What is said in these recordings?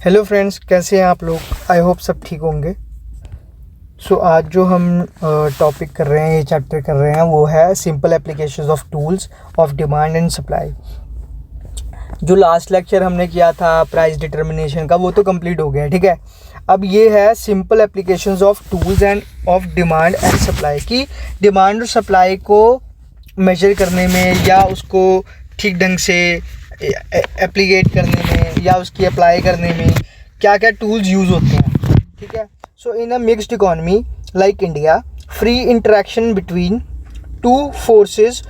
Hello friends, कैसे हैं आप लोग। आई होप सब ठीक होंगे। आज जो हम टॉपिक कर रहे हैं, ये चैप्टर कर रहे हैं, वो है simple applications of tools of demand and supply. जो लास्ट लेक्चर हमने किया था प्राइस डिटर्मिनेशन का, वो तो कंप्लीट हो गया, ठीक है। अब ये है simple applications of tools end of demand and supply की डिमांड और सप्लाई को मेजर करने में या उसको ठीक ढंग से एप्लीकेट करने में या उसकी अप्लाई करने में क्या क्या टूल्स यूज़ होते हैं, ठीक है। So in a mixed economy like India, free interaction between two forces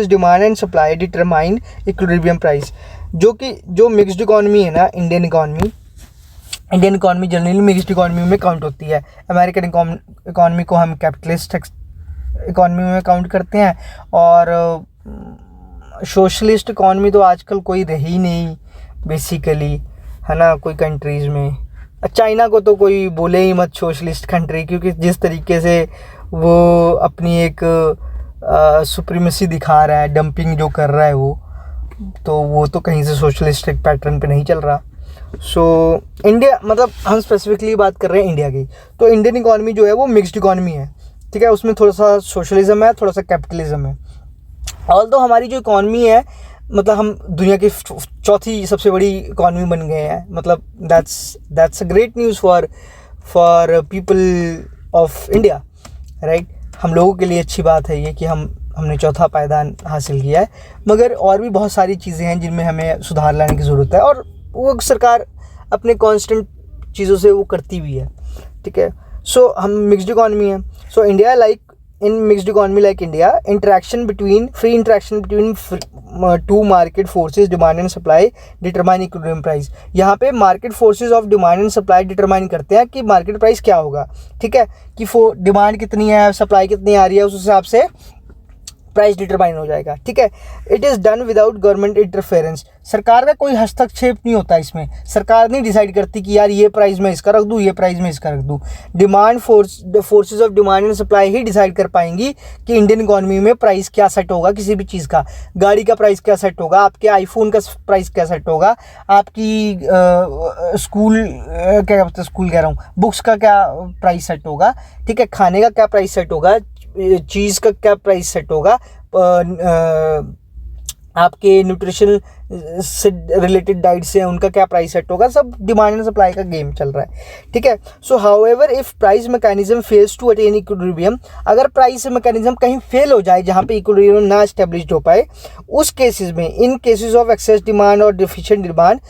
demand and supply determine equilibrium price. जो मिक्स्ड इकोनॉमी है ना, Indian economy generally mixed economy में काउंट होती है। अमेरिकन इकोनॉमी को हम कैपिटलिस्ट इकोनॉमी में काउंट करते हैं, और सोशलिस्ट इकॉनमी तो आजकल कोई रही नहीं बेसिकली, है ना, कोई कंट्रीज़ में। चाइना को तो कोई बोले ही मत सोशलिस्ट कंट्री, क्योंकि जिस तरीके से वो अपनी एक सुप्रीमेसी दिखा रहा है, डंपिंग जो कर रहा है वो तो कहीं से सोशलिस्टिक पैटर्न पे नहीं चल रहा। इंडिया, मतलब हम स्पेसिफिकली बात कर रहे हैं इंडिया की, तो इंडियन इकॉनमी जो है वो मिक्स्ड इकॉनमी है, ठीक है। उसमें थोड़ा सा सोशलिज्म है, थोड़ा सा कैपिटलिज्म है। ऑल्दो हमारी जो इकॉनमी है, मतलब हम दुनिया की चौथी सबसे बड़ी इकॉनमी बन गए हैं, मतलब that's a great news for people of India, right. हम लोगों के लिए अच्छी बात है ये कि हमने चौथा पायदान हासिल किया है, मगर और भी बहुत सारी चीज़ें हैं जिनमें हमें सुधार लाने की ज़रूरत है, और वो सरकार अपने कांस्टेंट चीज़ों से वो करती भी है, ठीक है। हम मिक्स्ड इकॉनमी है। India in mixed economy like India, free interaction between two market forces, demand and supply, determine equilibrium price। यहाँ पे market forces of demand and supply determine करते हैं कि market price क्या होगा, ठीक है, कि डिमांड कितनी है, सप्लाई कितनी आ रही है, उस हिसाब से प्राइस डिटरमाइन हो जाएगा, ठीक है। It is done without government interference. सरकार का कोई हस्तक्षेप नहीं होता इसमें। सरकार नहीं डिसाइड करती कि यार ये प्राइस मैं इसका रख दूँ, ये प्राइस मैं इसका रख दूँ। Forces of demand and supply he decide कर पाएंगी कि इंडियन इकॉनमी में प्राइस क्या सेट होगा, किसी भी चीज़ का। गाड़ी का प्राइस क्या सेट होगा, आपके आईफोन का प्राइस क्या सेट होगा, आपकी स्कूल कह रहा हूँ, बुक्स का क्या प्राइस सेट होगा, ठीक है, खाने का क्या प्राइस सेट होगा, चीज़ का क्या प्राइस सेट होगा, आपके न्यूट्रिशन से रिलेटेड डाइट से उनका क्या प्राइस सेट होगा। सब डिमांड एंड सप्लाई का गेम चल रहा है, ठीक है। However if price mechanism fails to attain equilibrium, अगर प्राइस मैकेनिज्म कहीं फेल हो जाए, जहाँ पे इक्विलिब्रियम ना एस्टेब्लिश हो पाए, उस केसेस में, इन केसेस ऑफ एक्सेस डिमांड और डिफिशिएंट डिमांड,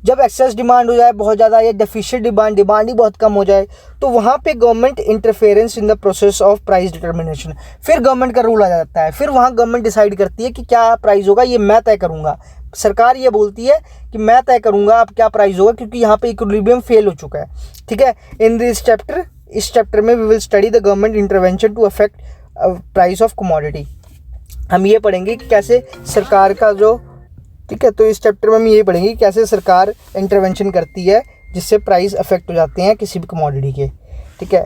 जब एक्सेस डिमांड हो जाए बहुत ज़्यादा, या डेफिशिएंट डिमांड ही बहुत कम हो जाए, तो वहाँ पे government interference in the process of price determination, फिर गवर्नमेंट का रूल आ जाता है। फिर वहाँ गवर्नमेंट डिसाइड करती है कि क्या प्राइस होगा, ये मैं तय करूँगा। सरकार ये बोलती है कि मैं तय करूँगा अब क्या प्राइस होगा, क्योंकि यहाँ पे इक्विलिब्रियम फेल हो चुका है, ठीक है। इस चैप्टर में we will study the government intervention to affect price of commodity. हम ये पढ़ेंगे कि कैसे सरकार का जो, ठीक है, तो इस चैप्टर में हम ये पढ़ेंगे कैसे सरकार इंटरवेंशन करती है जिससे प्राइस अफेक्ट हो जाते हैं किसी भी कमोडिटी के, ठीक है।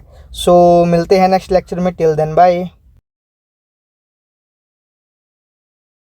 मिलते हैं नेक्स्ट लेक्चर में। Till then bye.